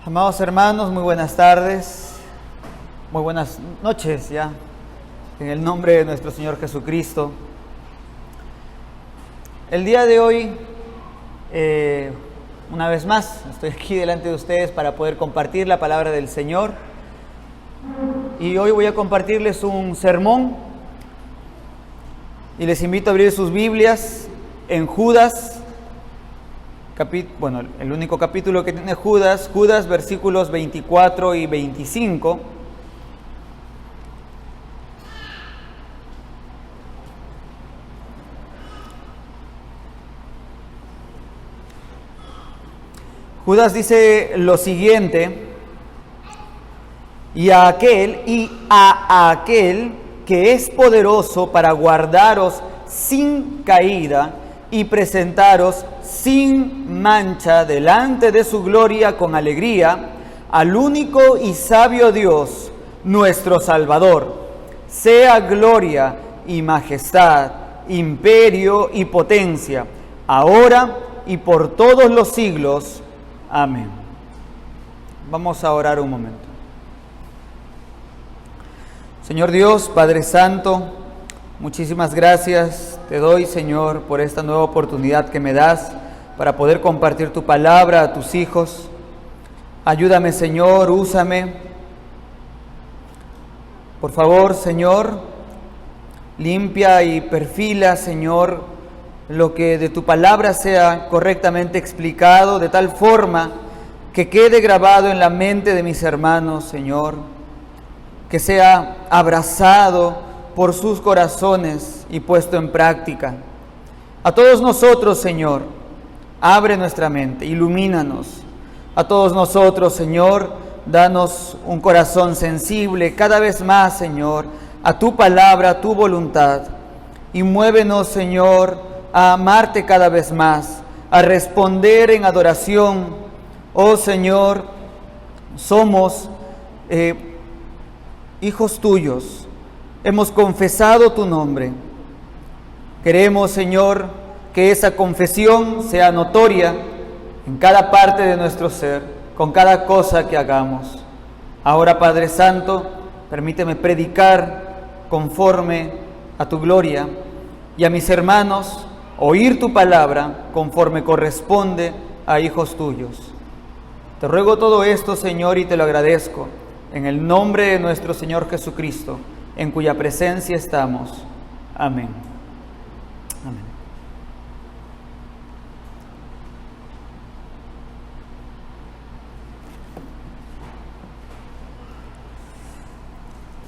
Amados hermanos, muy buenas tardes, muy buenas noches ya, en el nombre de nuestro Señor Jesucristo. El día de hoy, una vez más, estoy aquí delante de ustedes para poder compartir la palabra del Señor. Y hoy voy a compartirles un sermón y les invito a abrir sus Biblias en Judas. El único capítulo que tiene Judas, versículos 24 y 25. Judas dice lo siguiente: y a aquel que es poderoso para guardaros sin caída y presentaros sin mancha delante de su gloria con alegría, al único y sabio Dios, nuestro Salvador, sea gloria y majestad, imperio y potencia, ahora y por todos los siglos. Amén. Vamos a orar un momento. Señor Dios, Padre Santo, muchísimas gracias te doy, Señor, por esta nueva oportunidad que me das para poder compartir tu palabra a tus hijos. Ayúdame, Señor, úsame. Por favor, Señor, limpia y perfila, Señor, lo que de tu palabra sea correctamente explicado, de tal forma que quede grabado en la mente de mis hermanos, Señor, que sea abrazado por sus corazones y puesto en práctica. A todos nosotros, Señor, abre nuestra mente, ilumínanos. A todos nosotros, Señor, danos un corazón sensible cada vez más, Señor, a tu palabra, a tu voluntad. Y muévenos, Señor, a amarte cada vez más, a responder en adoración. Oh, Señor, somos hijos tuyos. Hemos confesado tu nombre. Queremos, Señor, que esa confesión sea notoria en cada parte de nuestro ser, con cada cosa que hagamos. Ahora, Padre Santo, permíteme predicar conforme a tu gloria y a mis hermanos oír tu palabra conforme corresponde a hijos tuyos. Te ruego todo esto, Señor, y te lo agradezco en el nombre de nuestro Señor Jesucristo, en cuya presencia estamos. Amén. Amén.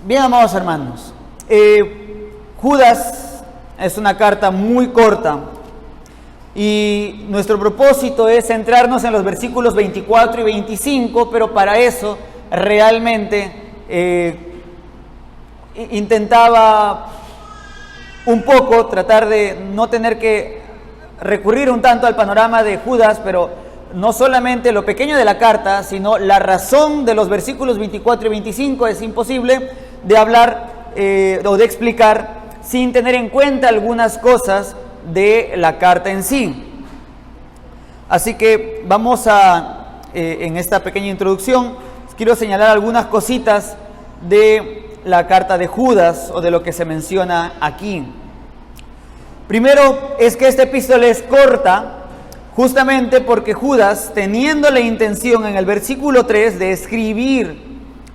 Bien, amados hermanos, Judas es una carta muy corta y nuestro propósito es centrarnos en los versículos 24 y 25, pero para eso realmente intentaba un poco tratar de no tener que recurrir un tanto al panorama de Judas, pero no solamente lo pequeño de la carta, sino la razón de los versículos 24 y 25 es imposible de hablar o de explicar sin tener en cuenta algunas cosas de la carta en sí. Así que vamos a, en esta pequeña introducción, quiero señalar algunas cositas de la carta de Judas o de lo que se menciona aquí. Primero es que esta epístola es corta justamente porque Judas, teniendo la intención en el versículo 3 de escribir,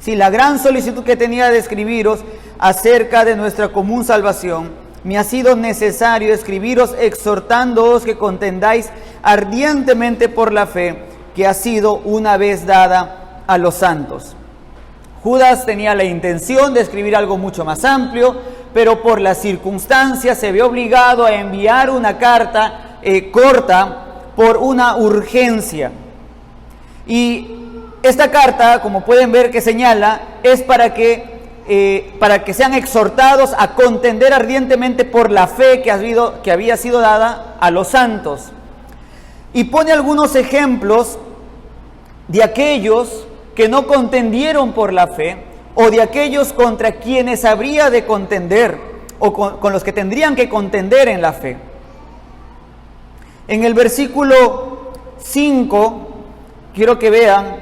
la gran solicitud que tenía de escribiros acerca de nuestra común salvación, me ha sido necesario escribiros exhortándoos que contendáis ardientemente por la fe que ha sido una vez dada a los santos. Judas tenía la intención de escribir algo mucho más amplio, pero por las circunstancias se ve obligado a enviar una carta corta por una urgencia. Y esta carta, como pueden ver que señala, es para que sean exhortados a contender ardientemente por la fe que había sido dada a los santos. Y pone algunos ejemplos de aquellos que no contendieron por la fe, o de aquellos contra quienes habría de contender, o con los que tendrían que contender en la fe. En el versículo 5, quiero que vean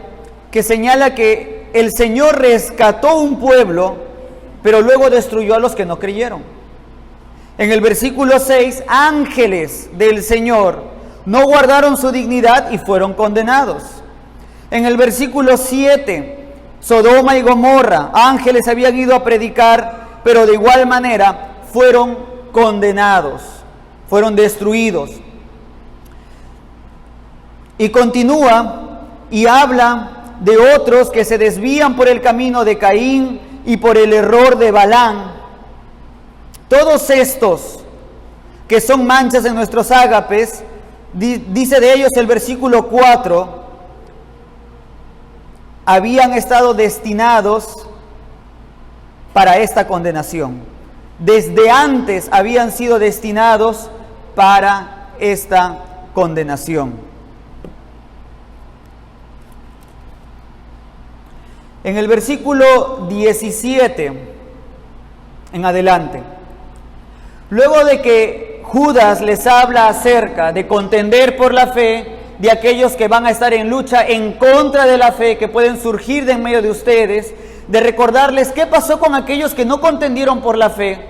que señala que el Señor rescató un pueblo, pero luego destruyó a los que no creyeron. En el versículo 6, ángeles del Señor no guardaron su dignidad y fueron condenados. En el versículo 7, Sodoma y Gomorra, ángeles habían ido a predicar, pero de igual manera fueron condenados, fueron destruidos. Y continúa y habla de otros que se desvían por el camino de Caín y por el error de Balaam. Todos estos que son manchas en nuestros ágapes, dice de ellos el versículo 4, habían estado destinados para esta condenación. Desde antes habían sido destinados para esta condenación. En el versículo 17 en adelante, luego de que Judas les habla acerca de contender por la fe, de aquellos que van a estar en lucha en contra de la fe, que pueden surgir de en medio de ustedes, de recordarles qué pasó con aquellos que no contendieron por la fe.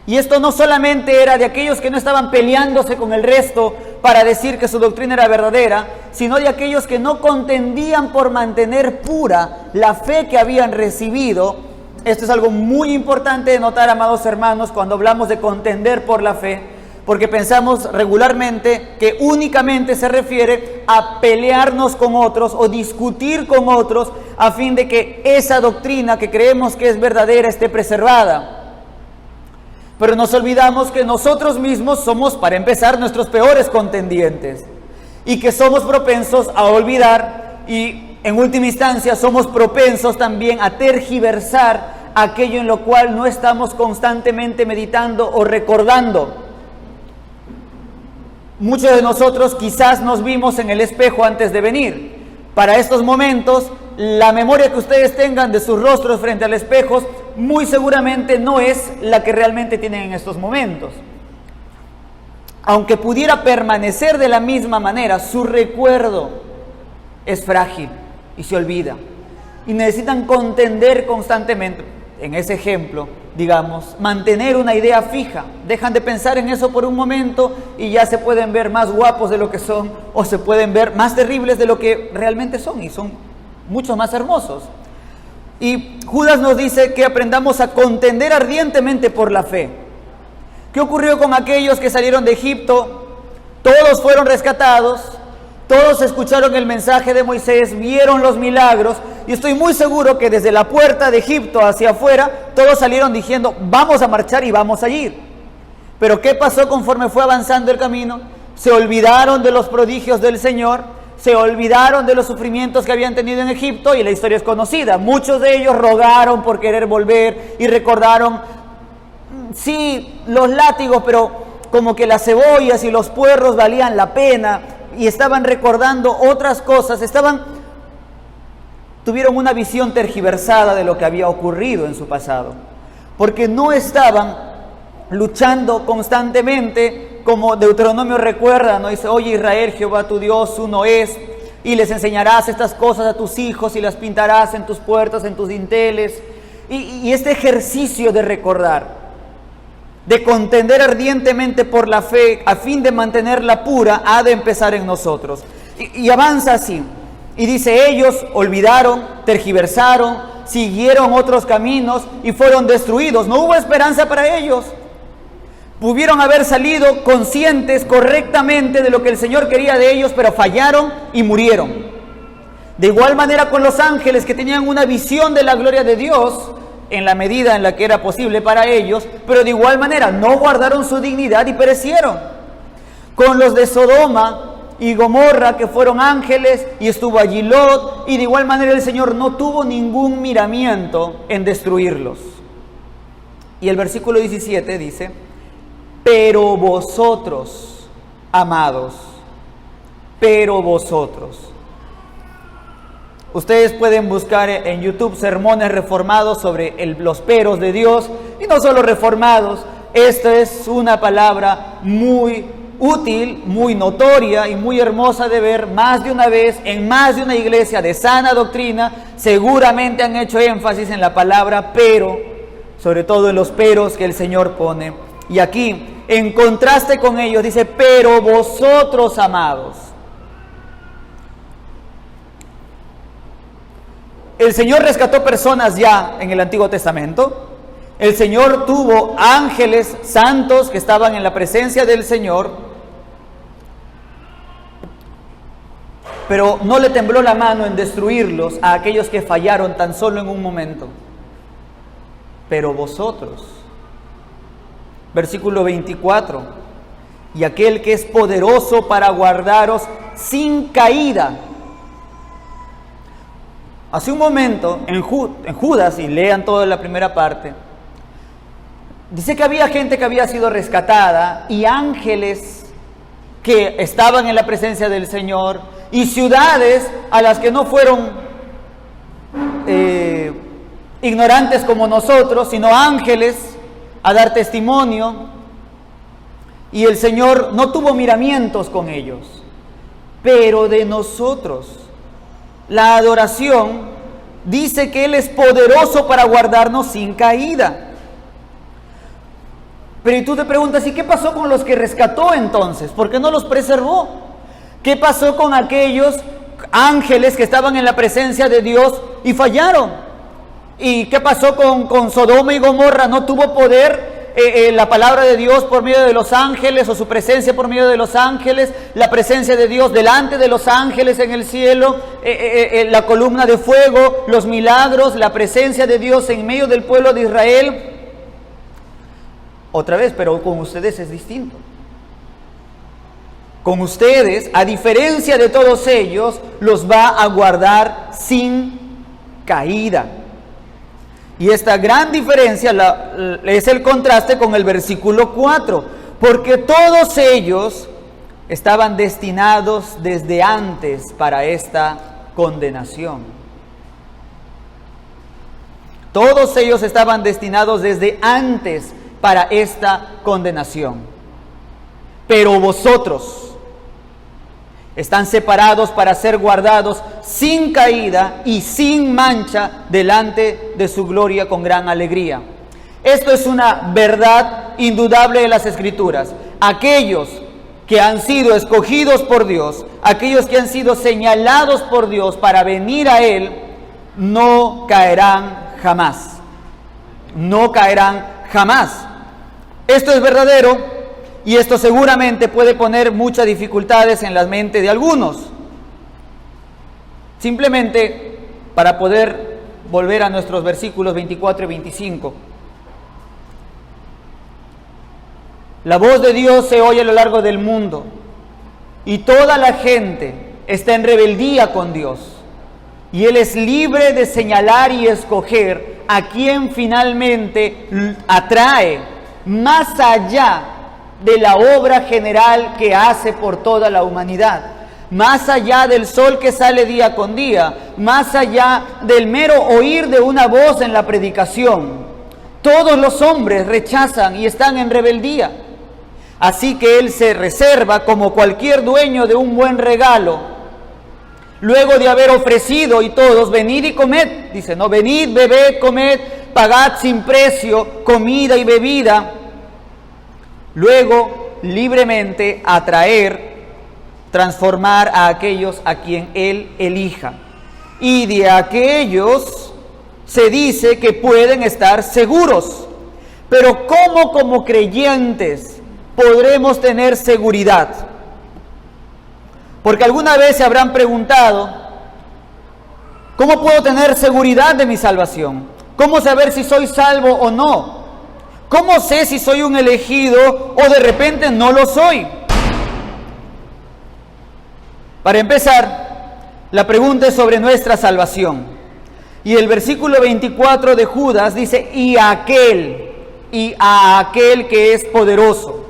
Y esto no solamente era de aquellos que no estaban peleándose con el resto para decir que su doctrina era verdadera, sino de aquellos que no contendían por mantener pura la fe que habían recibido. Esto es algo muy importante de notar, amados hermanos, cuando hablamos de contender por la fe, porque pensamos regularmente que únicamente se refiere a pelearnos con otros o discutir con otros a fin de que esa doctrina que creemos que es verdadera esté preservada. Pero nos olvidamos que nosotros mismos somos, para empezar, nuestros peores contendientes y que somos propensos a olvidar y, en última instancia, somos propensos también a tergiversar aquello en lo cual no estamos constantemente meditando o recordando. Muchos de nosotros quizás nos vimos en el espejo antes de venir. Para estos momentos, la memoria que ustedes tengan de sus rostros frente al espejo muy seguramente no es la que realmente tienen en estos momentos. Aunque pudiera permanecer de la misma manera, su recuerdo es frágil y se olvida. Y necesitan contender constantemente. En ese ejemplo, digamos, mantener una idea fija. Dejan de pensar en eso por un momento y ya se pueden ver más guapos de lo que son, o se pueden ver más terribles de lo que realmente son, y son mucho más hermosos. Y Judas nos dice que aprendamos a contender ardientemente por la fe. ¿Qué ocurrió con aquellos que salieron de Egipto? Todos fueron rescatados, todos escucharon el mensaje de Moisés, vieron los milagros, y estoy muy seguro que desde la puerta de Egipto hacia afuera, todos salieron diciendo, vamos a marchar y vamos a ir. Pero ¿qué pasó conforme fue avanzando el camino? Se olvidaron de los prodigios del Señor, se olvidaron de los sufrimientos que habían tenido en Egipto, y la historia es conocida. Muchos de ellos rogaron por querer volver y recordaron, sí, los látigos, pero como que las cebollas y los puerros valían la pena, y estaban recordando otras cosas, tuvieron una visión tergiversada de lo que había ocurrido en su pasado, porque no estaban luchando constantemente, como Deuteronomio recuerda, ¿no? Dice, oye Israel, Jehová tu Dios uno es, y les enseñarás estas cosas a tus hijos y las pintarás en tus puertas, en tus dinteles. Y este ejercicio de recordar, de contender ardientemente por la fe a fin de mantenerla pura, ha de empezar en nosotros. Y avanza así, y dice, ellos olvidaron, tergiversaron, siguieron otros caminos y fueron destruidos. No hubo esperanza para ellos. Pudieron haber salido conscientes correctamente de lo que el Señor quería de ellos, pero fallaron y murieron. De igual manera con los ángeles, que tenían una visión de la gloria de Dios en la medida en la que era posible para ellos, pero de igual manera no guardaron su dignidad y perecieron. Con los de Sodoma y Gomorra, que fueron ángeles, y estuvo allí Lot, y de igual manera el Señor no tuvo ningún miramiento en destruirlos. Y el versículo 17 dice, pero vosotros, amados, pero vosotros. Ustedes pueden buscar en YouTube sermones reformados sobre los peros de Dios, y no solo reformados. Esta es una palabra muy útil, muy notoria y muy hermosa de ver más de una vez en más de una iglesia de sana doctrina. Seguramente han hecho énfasis en la palabra pero, sobre todo en los peros que el Señor pone. Y aquí, en contraste con ellos, dice, pero vosotros, amados. El Señor rescató personas ya en el Antiguo Testamento. El Señor tuvo ángeles santos que estaban en la presencia del Señor, pero no le tembló la mano en destruirlos a aquellos que fallaron tan solo en un momento. Pero vosotros, versículo 24, y aquel que es poderoso para guardaros sin caída. Hace un momento, en Judas, y lean toda la primera parte, dice que había gente que había sido rescatada y ángeles que estaban en la presencia del Señor y ciudades a las que no fueron ignorantes como nosotros, sino ángeles a dar testimonio, y el Señor no tuvo miramientos con ellos. Pero de nosotros, la adoración dice que Él es poderoso para guardarnos sin caída. Pero y tú te preguntas, ¿y qué pasó con los que rescató entonces? ¿Por qué no los preservó? ¿Qué pasó con aquellos ángeles que estaban en la presencia de Dios y fallaron? ¿Y qué pasó con Sodoma y Gomorra? ¿No tuvo poder la palabra de Dios por medio de los ángeles, o su presencia por medio de los ángeles, la presencia de Dios delante de los ángeles en el cielo, la columna de fuego, los milagros, la presencia de Dios en medio del pueblo de Israel? Otra vez, pero con ustedes es distinto. Con ustedes, a diferencia de todos ellos, los va a guardar sin caída. Y esta gran diferencia es el contraste con el versículo 4, porque todos ellos estaban destinados desde antes para esta condenación. Todos ellos estaban destinados desde antes para esta condenación. Pero vosotros están separados para ser guardados sin caída y sin mancha delante de su gloria con gran alegría. Esto es una verdad indudable de las Escrituras. Aquellos que han sido escogidos por Dios, aquellos que han sido señalados por Dios para venir a Él, no caerán jamás. No caerán jamás. Esto es verdadero. Y esto seguramente puede poner muchas dificultades en la mente de algunos. Simplemente para poder volver a nuestros versículos 24 y 25. La voz de Dios se oye a lo largo del mundo y toda la gente está en rebeldía con Dios. Y Él es libre de señalar y escoger a quien finalmente atrae más allá de la obra general que hace por toda la humanidad, más allá del sol que sale día con día, más allá del mero oír de una voz en la predicación. Todos los hombres rechazan y están en rebeldía. Así que Él se reserva, como cualquier dueño de un buen regalo, luego de haber ofrecido y todos, venid y comed, dice, no, venid, bebed, comed, pagad sin precio comida y bebida. Luego, libremente atraer, transformar a aquellos a quien Él elija. Y de aquellos se dice que pueden estar seguros. Pero ¿cómo como creyentes podremos tener seguridad? Porque alguna vez se habrán preguntado, ¿cómo puedo tener seguridad de mi salvación? ¿Cómo saber si soy salvo o no? ¿Cómo sé si soy un elegido o de repente no lo soy? Para empezar, la pregunta es sobre nuestra salvación. Y el versículo 24 de Judas dice, y a aquel que es poderoso.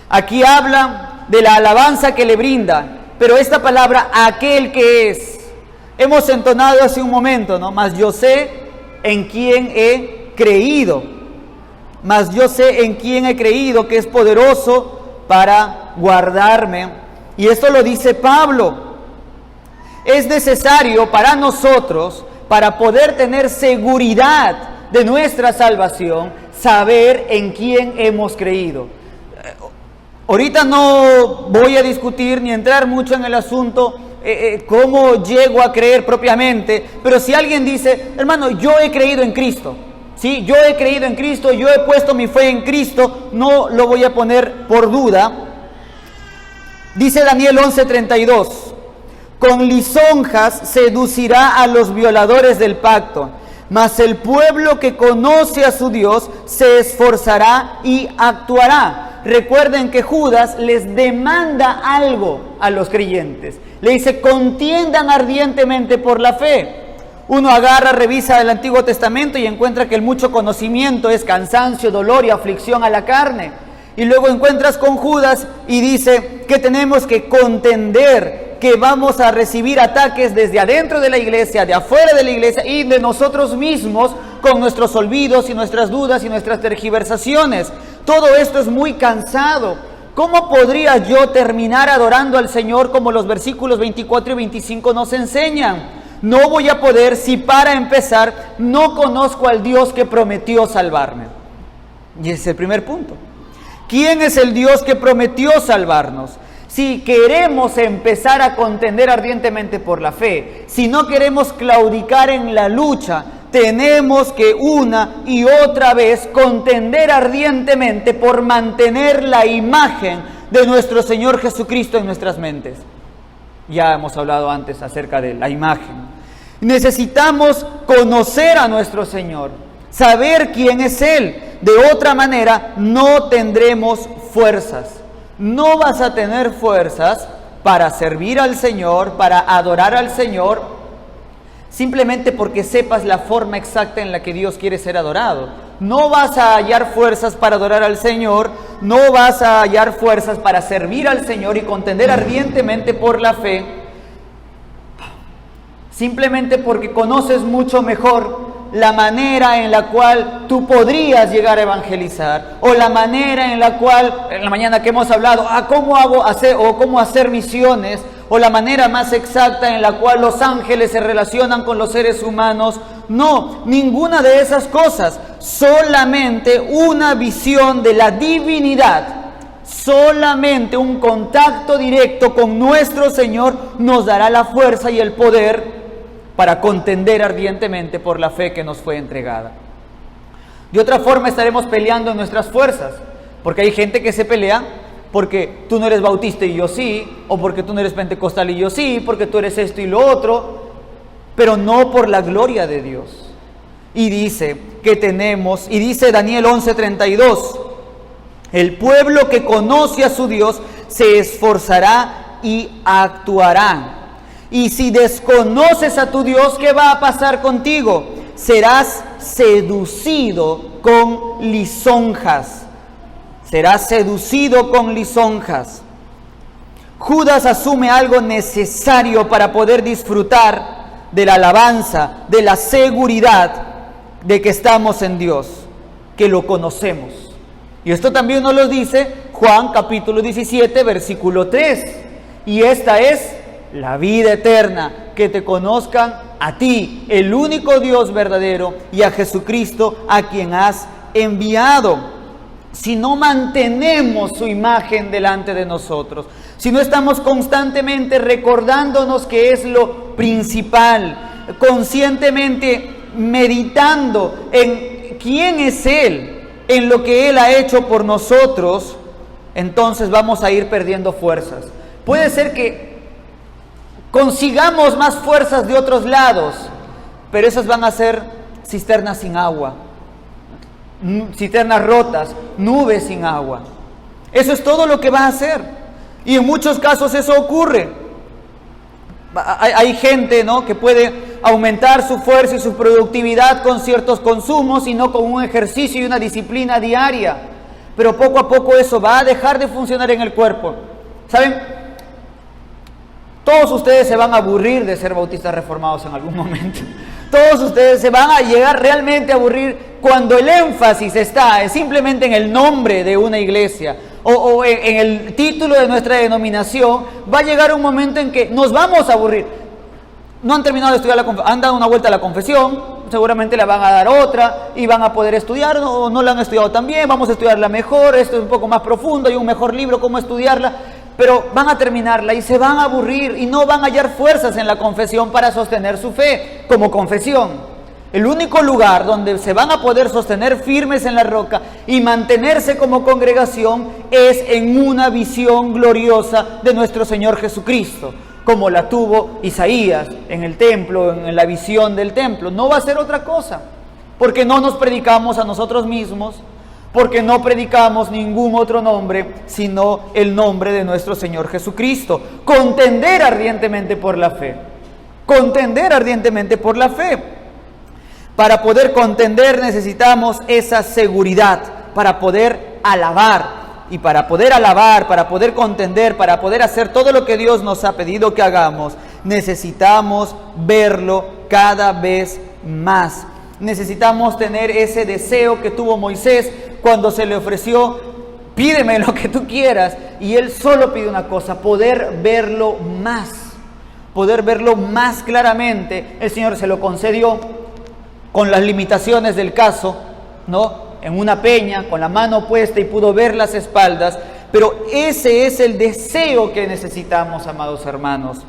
Aquí habla de la alabanza que le brinda, pero esta palabra, aquel que es, hemos entonado hace un momento, ¿no? Mas yo sé en quién he creído. Mas yo sé en quién he creído, que es poderoso para guardarme. Y esto lo dice Pablo. Es necesario para nosotros, para poder tener seguridad de nuestra salvación, saber en quién hemos creído. Ahorita no voy a discutir ni entrar mucho en el asunto cómo llego a creer propiamente, pero si alguien dice, hermano, yo he creído en Cristo, ¿sí? Yo he creído en Cristo, yo he puesto mi fe en Cristo, no lo voy a poner por duda. Dice Daniel 11:32, con lisonjas seducirá a los violadores del pacto, mas el pueblo que conoce a su Dios se esforzará y actuará. Recuerden que Judas les demanda algo a los creyentes. Le dice, contiendan ardientemente por la fe. Uno agarra, revisa el Antiguo Testamento y encuentra que el mucho conocimiento es cansancio, dolor y aflicción a la carne. Y luego encuentras con Judas y dice que tenemos que contender, que vamos a recibir ataques desde adentro de la iglesia, de afuera de la iglesia y de nosotros mismos con nuestros olvidos y nuestras dudas y nuestras tergiversaciones. Todo esto es muy cansado. ¿Cómo podría yo terminar adorando al Señor como los versículos 24 y 25 nos enseñan? No voy a poder si para empezar no conozco al Dios que prometió salvarme. Y ese es el primer punto. ¿Quién es el Dios que prometió salvarnos? Si queremos empezar a contender ardientemente por la fe, si no queremos claudicar en la lucha, tenemos que una y otra vez contender ardientemente por mantener la imagen de nuestro Señor Jesucristo en nuestras mentes. Ya hemos hablado antes acerca de la imagen. Necesitamos conocer a nuestro Señor, saber quién es Él. De otra manera, no tendremos fuerzas. No vas a tener fuerzas para servir al Señor, para adorar al Señor, simplemente porque sepas la forma exacta en la que Dios quiere ser adorado. No vas a hallar fuerzas para adorar al Señor, no vas a hallar fuerzas para servir al Señor y contender ardientemente por la fe, simplemente porque conoces mucho mejor la manera en la cual tú podrías llegar a evangelizar, o la manera en la cual, en la mañana que hemos hablado, cómo hacer misiones, o la manera más exacta en la cual los ángeles se relacionan con los seres humanos. No, ninguna de esas cosas, solamente una visión de la divinidad, solamente un contacto directo con nuestro Señor nos dará la fuerza y el poder para contender ardientemente por la fe que nos fue entregada. De otra forma estaremos peleando en nuestras fuerzas, porque hay gente que se pelea porque tú no eres bautista y yo sí, o porque tú no eres pentecostal y yo sí, porque tú eres esto y lo otro, pero no por la gloria de Dios. Y dice que tenemos, y dice Daniel 11:32, el pueblo que conoce a su Dios se esforzará y actuará. Y si desconoces a tu Dios, ¿qué va a pasar contigo? Serás seducido con lisonjas. Serás seducido con lisonjas. Judas asume algo necesario para poder disfrutar de la alabanza, de la seguridad de que estamos en Dios, que lo conocemos. Y esto también nos lo dice Juan capítulo 17, versículo 3. Y esta es la vida eterna, que te conozcan a ti, el único Dios verdadero, y a Jesucristo a quien has enviado. Si no mantenemos su imagen delante de nosotros, si no estamos constantemente recordándonos que es lo principal, conscientemente meditando en quién es Él, en lo que Él ha hecho por nosotros, entonces vamos a ir perdiendo fuerzas. Puede ser que consigamos más fuerzas de otros lados, pero esas van a ser cisternas sin agua, cisternas rotas, nubes sin agua. Eso es todo lo que va a hacer. Y en muchos casos eso ocurre. Hay gente, ¿no?, que puede aumentar su fuerza y su productividad con ciertos consumos y no con un ejercicio y una disciplina diaria. Pero poco a poco eso va a dejar de funcionar en el cuerpo. ¿Saben? Todos ustedes se van a aburrir de ser bautistas reformados en algún momento. Todos ustedes se van a llegar realmente a aburrir cuando el énfasis está simplemente en el nombre de una iglesia, o en el título de nuestra denominación, va a llegar un momento en que nos vamos a aburrir. No han terminado de estudiar han dado una vuelta a la confesión, seguramente la van a dar otra y van a poder estudiar, o no la han estudiado tan bien, vamos a estudiarla mejor, esto es un poco más profundo, hay un mejor libro, cómo estudiarla, pero van a terminarla y se van a aburrir y no van a hallar fuerzas en la confesión para sostener su fe como confesión. El único lugar donde se van a poder sostener firmes en la roca y mantenerse como congregación es en una visión gloriosa de nuestro Señor Jesucristo, como la tuvo Isaías en el templo, en la visión del templo. No va a ser otra cosa, porque no nos predicamos a nosotros mismos, porque no predicamos ningún otro nombre, sino el nombre de nuestro Señor Jesucristo. Contender ardientemente por la fe. Contender ardientemente por la fe. Para poder contender necesitamos esa seguridad, para poder alabar. Y para poder alabar, para poder contender, para poder hacer todo lo que Dios nos ha pedido que hagamos, necesitamos verlo cada vez más. Necesitamos tener ese deseo que tuvo Moisés cuando se le ofreció: pídeme lo que tú quieras. Y él solo pide una cosa: poder verlo más claramente. El Señor se lo concedió con las limitaciones del caso, ¿no? En una peña, con la mano puesta y pudo ver las espaldas, pero ese es el deseo que necesitamos, amados hermanos,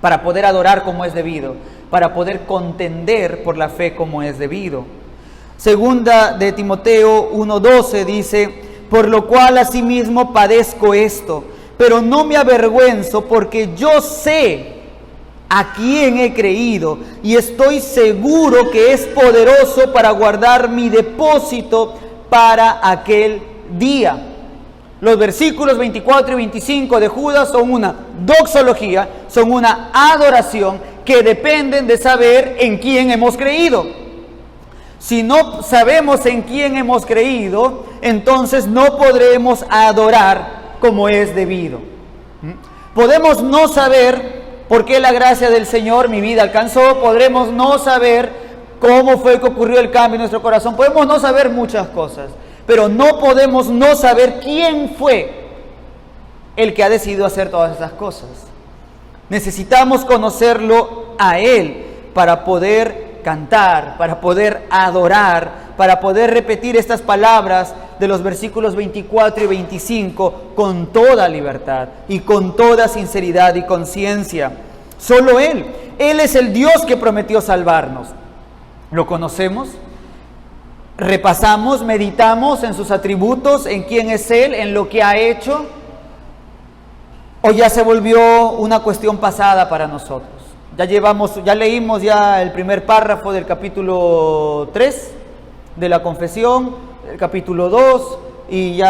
para poder adorar como es debido, para poder contender por la fe como es debido. Segunda de Timoteo 1:12 dice: por lo cual asimismo padezco esto, pero no me avergüenzo, porque yo sé a quién he creído y estoy seguro que es poderoso para guardar mi depósito para aquel día. Los versículos 24 y 25 de Judas son una doxología, son una adoración que dependen de saber en quién hemos creído. Si no sabemos en quién hemos creído, entonces no podremos adorar como es debido. Podemos no saber por qué la gracia del Señor mi vida alcanzó, podremos no saber cómo fue que ocurrió el cambio en nuestro corazón, podemos no saber muchas cosas, pero no podemos no saber quién fue el que ha decidido hacer todas esas cosas. Necesitamos conocerlo a Él para poder cantar, para poder adorar, para poder repetir estas palabras de los versículos 24 y 25 con toda libertad y con toda sinceridad y conciencia. Solo Él es el Dios que prometió salvarnos. ¿Lo conocemos? Repasamos, meditamos en sus atributos, en quién es Él, en lo que ha hecho, o ya se volvió una cuestión pasada para nosotros. Ya leímos el primer párrafo del capítulo 3 de la confesión, el capítulo 2, y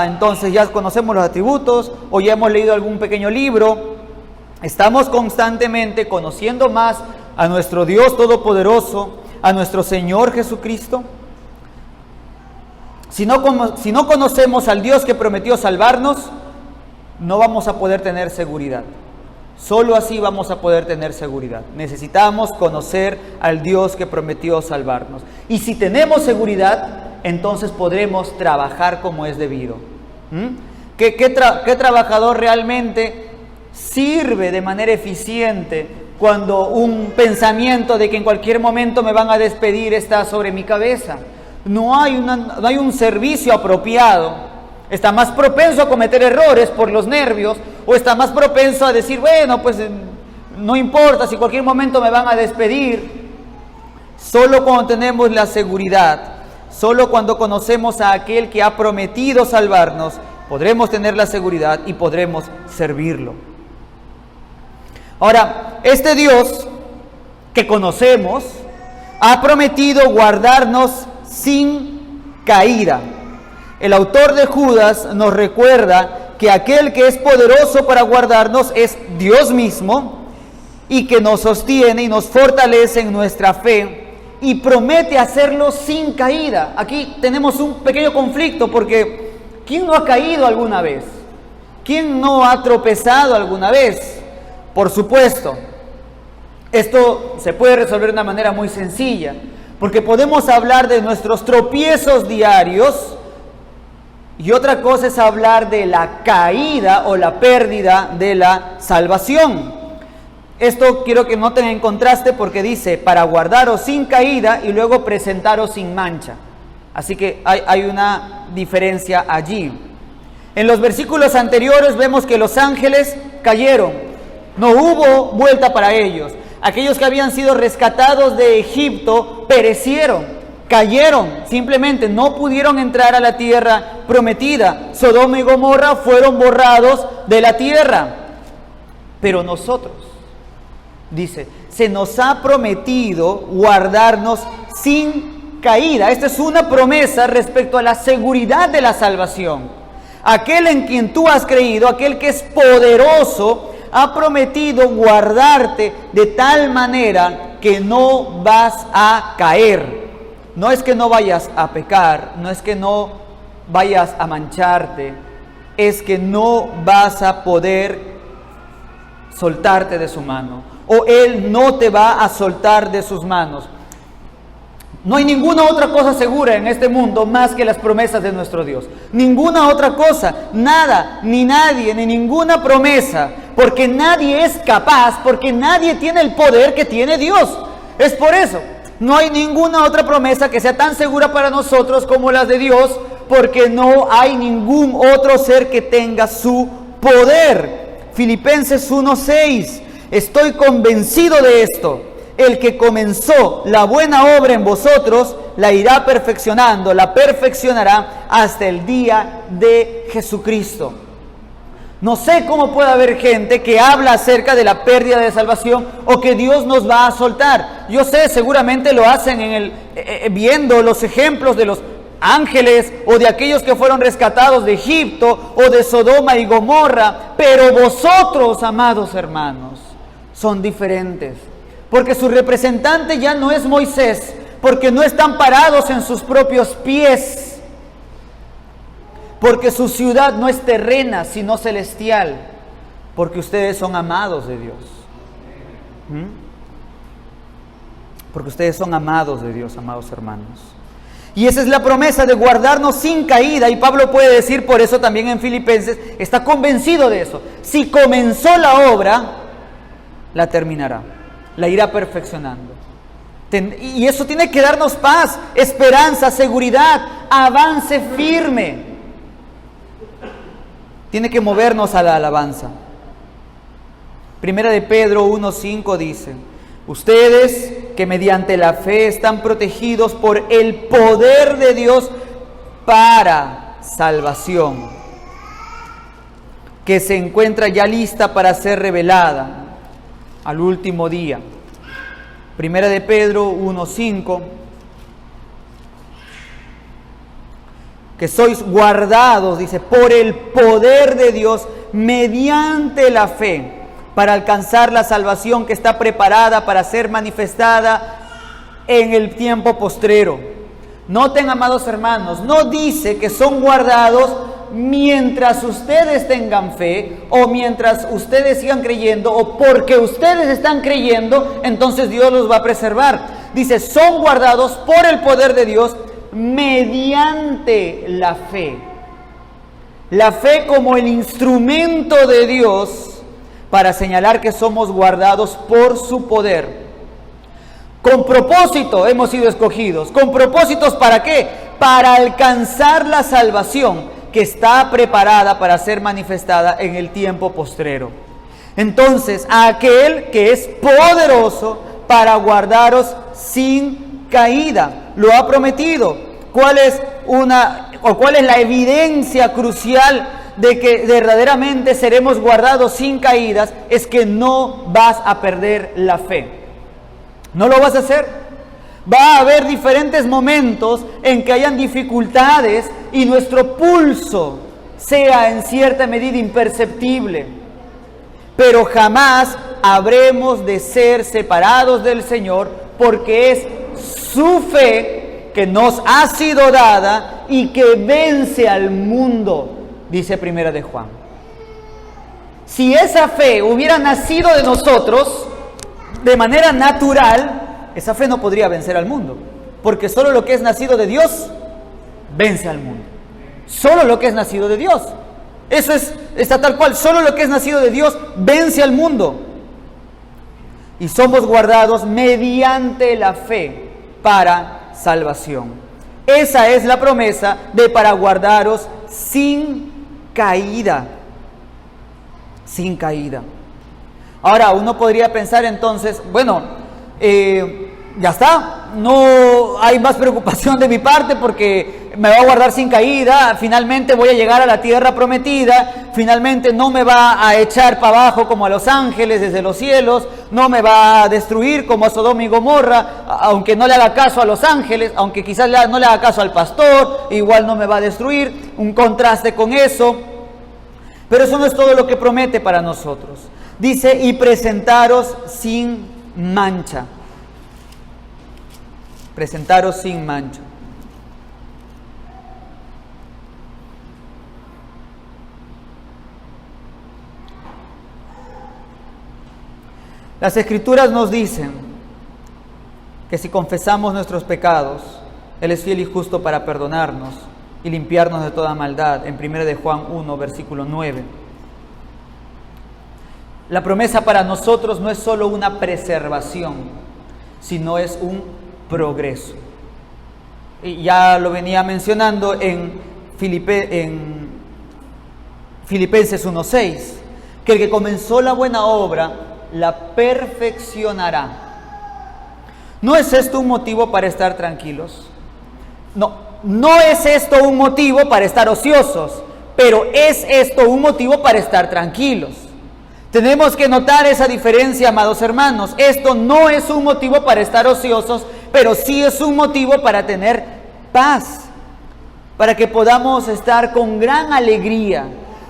entonces ya conocemos los atributos, o ya hemos leído algún pequeño libro. Estamos constantemente conociendo más a nuestro Dios Todopoderoso, a nuestro Señor Jesucristo. Si no conocemos al Dios que prometió salvarnos, no vamos a poder tener seguridad. Solo así vamos a poder tener seguridad. Necesitamos conocer al Dios que prometió salvarnos. Y si tenemos seguridad, entonces podremos trabajar como es debido. ¿Qué trabajador realmente sirve de manera eficiente cuando un pensamiento de que en cualquier momento me van a despedir está sobre mi cabeza? No hay un servicio apropiado. Está más propenso a cometer errores por los nervios, o está más propenso a decir, bueno, pues no importa si en cualquier momento me van a despedir. Solo cuando tenemos la seguridad, solo cuando conocemos a aquel que ha prometido salvarnos, podremos tener la seguridad y podremos servirlo. Ahora, este Dios que conocemos ha prometido guardarnos sin caída. El autor de Judas nos recuerda que aquel que es poderoso para guardarnos es Dios mismo, y que nos sostiene y nos fortalece en nuestra fe y promete hacerlo sin caída. Aquí tenemos un pequeño conflicto, porque ¿quién no ha caído alguna vez? ¿Quién no ha tropezado alguna vez? Por supuesto, esto se puede resolver de una manera muy sencilla, porque podemos hablar de nuestros tropiezos diarios y otra cosa es hablar de la caída o la pérdida de la salvación. Esto quiero que noten en contraste porque dice, para guardaros sin caída y luego presentaros sin mancha. Así que hay una diferencia allí. En los versículos anteriores vemos que los ángeles cayeron. No hubo vuelta para ellos. Aquellos que habían sido rescatados de Egipto perecieron, cayeron, simplemente no pudieron entrar a la tierra prometida. Sodoma y Gomorra fueron borrados de la tierra. Pero nosotros, dice, se nos ha prometido guardarnos sin caída. Esta es una promesa respecto a la seguridad de la salvación. Aquel en quien tú has creído, aquel que es poderoso, ha prometido guardarte de tal manera que no vas a caer. No es que no vayas a pecar, no es que no vayas a mancharte, es que no vas a poder soltarte de su mano, o Él no te va a soltar de sus manos. No hay ninguna otra cosa segura en este mundo más que las promesas de nuestro Dios. Ninguna otra cosa, nada, ni nadie, ni ninguna promesa, porque nadie es capaz, porque nadie tiene el poder que tiene Dios. Es por eso, no hay ninguna otra promesa que sea tan segura para nosotros como las de Dios, porque no hay ningún otro ser que tenga su poder. Filipenses 1:6, estoy convencido de esto. El que comenzó la buena obra en vosotros, la irá perfeccionando, la perfeccionará hasta el día de Jesucristo. No sé cómo puede haber gente que habla acerca de la pérdida de salvación o que Dios nos va a soltar. Yo sé, seguramente lo hacen viendo los ejemplos de los ángeles o de aquellos que fueron rescatados de Egipto o de Sodoma y Gomorra, pero vosotros, amados hermanos, son diferentes. Porque su representante ya no es Moisés, porque no están parados en sus propios pies, porque su ciudad no es terrena, sino celestial, porque ustedes son amados de Dios. Porque ustedes son amados de Dios, amados hermanos. Y esa es la promesa de guardarnos sin caída, y Pablo puede decir por eso también en Filipenses, está convencido de eso. Si comenzó la obra, la terminará. La irá perfeccionando. Y eso tiene que darnos paz, esperanza, seguridad, avance firme. Tiene que movernos a la alabanza. Primera de Pedro 1:5 dice, ustedes que mediante la fe están protegidos por el poder de Dios para salvación, que se encuentra ya lista para ser revelada al último día. Primera de Pedro 1:5, que sois guardados, dice, por el poder de Dios mediante la fe, para alcanzar la salvación que está preparada para ser manifestada en el tiempo postrero. Noten, amados hermanos, no dice que son guardados mientras ustedes tengan fe o mientras ustedes sigan creyendo o porque ustedes están creyendo, entonces Dios los va a preservar. Dice, son guardados por el poder de Dios mediante la fe. La fe como el instrumento de Dios para señalar que somos guardados por su poder. Con propósito hemos sido escogidos. ¿Con propósitos para qué? Para alcanzar la salvación que está preparada para ser manifestada en el tiempo postrero. Entonces, aquel que es poderoso para guardaros sin caída, lo ha prometido. ¿Cuál es la evidencia crucial de que verdaderamente seremos guardados sin caídas? Es que no vas a perder la fe. No lo vas a hacer. Va a haber diferentes momentos en que hayan dificultades y nuestro pulso sea en cierta medida imperceptible. Pero jamás habremos de ser separados del Señor, porque es su fe que nos ha sido dada y que vence al mundo, dice Primera de Juan. Si esa fe hubiera nacido de nosotros de manera natural, esa fe no podría vencer al mundo, porque solo lo que es nacido de Dios vence al mundo. Solo lo que es nacido de Dios. Eso está tal cual. Solo lo que es nacido de Dios vence al mundo. Y somos guardados mediante la fe para salvación. Esa es la promesa de para guardaros sin caída. Sin caída. Ahora, uno podría pensar entonces, bueno, ya está, no hay más preocupación de mi parte porque me va a guardar sin caída, finalmente voy a llegar a la tierra prometida, finalmente no me va a echar para abajo como a los ángeles desde los cielos, no me va a destruir como a Sodoma y Gomorra, aunque no le haga caso a los ángeles, aunque quizás no le haga caso al pastor, igual no me va a destruir, un contraste con eso. Pero eso no es todo lo que promete para nosotros. Dice, y presentaros sin mancha. Presentaros sin mancha. Las Escrituras nos dicen que si confesamos nuestros pecados, Él es fiel y justo para perdonarnos y limpiarnos de toda maldad, en 1 de Juan 1, versículo 9. La promesa para nosotros no es solo una preservación, sino es un progreso. Y ya lo venía mencionando en Filipenses 1:6, que el que comenzó la buena obra la perfeccionará. ¿No es esto un motivo para estar tranquilos? No es esto un motivo para estar ociosos, pero es esto un motivo para estar tranquilos. Tenemos que notar esa diferencia, amados hermanos. Esto no es un motivo para estar ociosos, pero sí es un motivo para tener paz, para que podamos estar con gran alegría,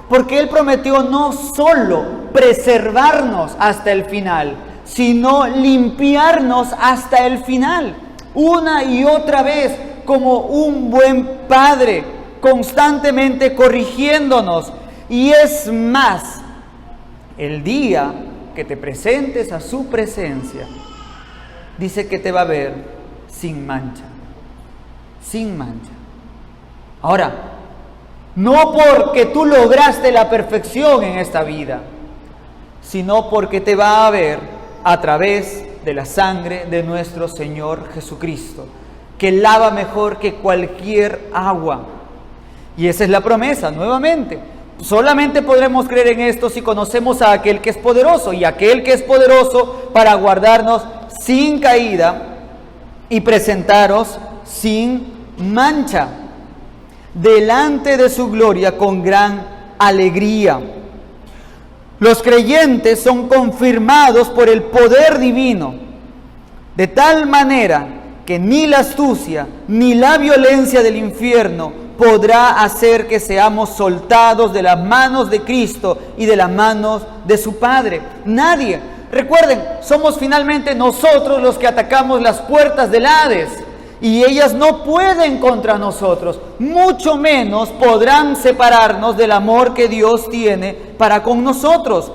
porque Él prometió no solo preservarnos hasta el final, sino limpiarnos hasta el final, una y otra vez, como un buen padre, constantemente corrigiéndonos. Y es más, el día que te presentes a su presencia, dice que te va a ver sin mancha, sin mancha. Ahora, no porque tú lograste la perfección en esta vida, sino porque te va a ver a través de la sangre de nuestro Señor Jesucristo, que lava mejor que cualquier agua. Y esa es la promesa, nuevamente. Solamente podremos creer en esto si conocemos a aquel que es poderoso, y aquel que es poderoso para guardarnos sin caída y presentaros sin mancha delante de su gloria con gran alegría. Los creyentes son confirmados por el poder divino, de tal manera que ni la astucia ni la violencia del infierno podrá hacer que seamos soltados de las manos de Cristo y de las manos de su Padre. Nadie. Recuerden, somos finalmente nosotros los que atacamos las puertas del Hades, y ellas no pueden contra nosotros, mucho menos podrán separarnos del amor que Dios tiene para con nosotros.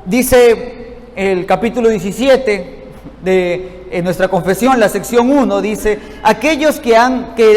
Dice el capítulo 17 en nuestra confesión, la sección 1, dice: aquellos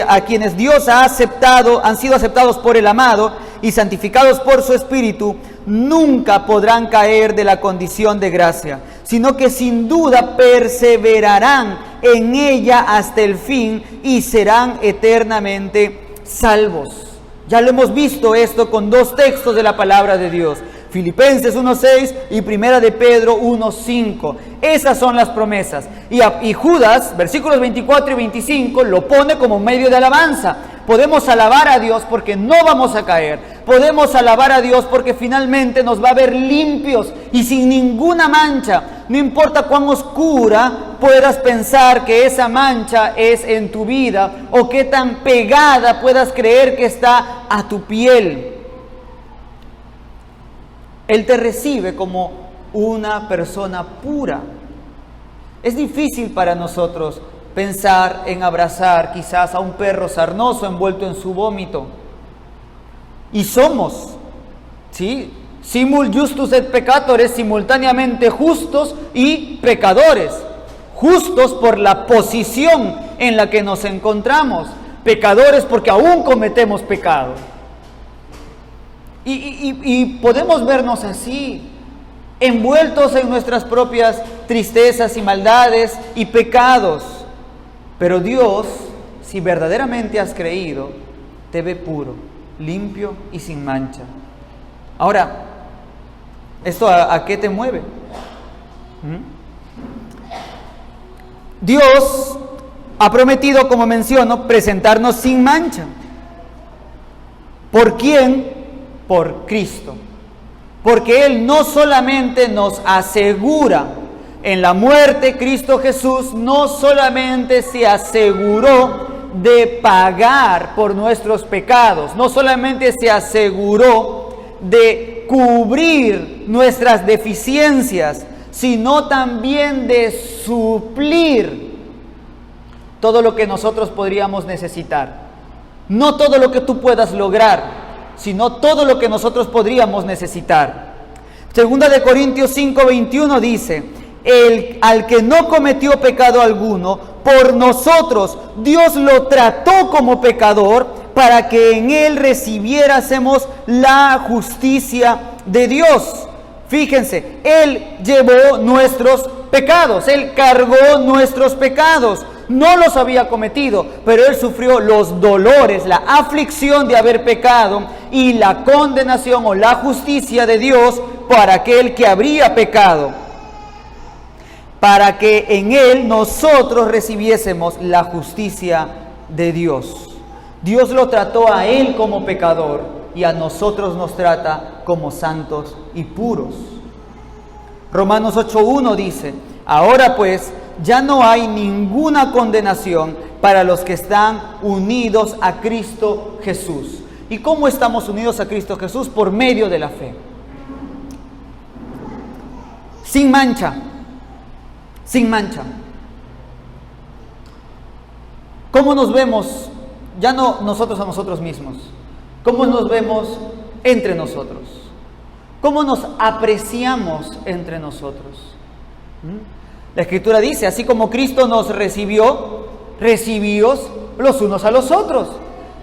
a quienes Dios ha aceptado, han sido aceptados por el amado y santificados por su Espíritu, nunca podrán caer de la condición de gracia, sino que sin duda perseverarán en ella hasta el fin y serán eternamente salvos. Ya lo hemos visto esto con dos textos de la palabra de Dios: Filipenses 1:6 y 1 de Pedro 1:5. Esas son las promesas. Y Judas, versículos 24 y 25, lo pone como medio de alabanza. Podemos alabar a Dios porque no vamos a caer. Podemos alabar a Dios porque finalmente nos va a ver limpios y sin ninguna mancha. No importa cuán oscura puedas pensar que esa mancha es en tu vida, o qué tan pegada puedas creer que está a tu piel. Él te recibe como una persona pura. Es difícil para nosotros pensar en abrazar quizás a un perro sarnoso envuelto en su vómito. Y somos, ¿sí? Simul justus et peccatores, simultáneamente justos y pecadores. justos por la posición en la que nos encontramos, pecadores porque aún cometemos pecado. Y podemos vernos así, envueltos en nuestras propias tristezas y maldades y pecados. Pero Dios, si verdaderamente has creído, te ve puro, limpio y sin mancha. Ahora, ¿esto a qué te mueve? Dios ha prometido, como menciono, presentarnos sin mancha. ¿Por quién? Por Cristo. Porque Él no solamente nos asegura en la muerte, Cristo Jesús no solamente se aseguró de pagar por nuestros pecados, no solamente se aseguró de cubrir nuestras deficiencias, sino también de suplir todo lo que nosotros podríamos necesitar. No todo lo que tú puedas lograr, sino todo lo que nosotros podríamos necesitar. Segunda de Corintios 5:21 dice: al que no cometió pecado alguno, por nosotros Dios lo trató como pecador, para que en él recibiéramos la justicia de Dios. Fíjense, Él llevó nuestros pecados, Él cargó nuestros pecados. No los había cometido, pero Él sufrió los dolores, la aflicción de haber pecado y la condenación o la justicia de Dios para aquel que habría pecado, para que en Él nosotros recibiésemos la justicia de Dios. Dios lo trató a Él como pecador y a nosotros nos trata como santos y puros. Romanos 8:1 dice: ahora pues ya no hay ninguna condenación para los que están unidos a Cristo Jesús. ¿Y cómo estamos unidos a Cristo Jesús? Por medio de la fe. Sin mancha. Sin mancha. ¿Cómo nos vemos? Ya no nosotros a nosotros mismos. ¿Cómo nos vemos entre nosotros? ¿Cómo nos apreciamos entre nosotros? La Escritura dice: así como Cristo nos recibió, recibíos los unos a los otros.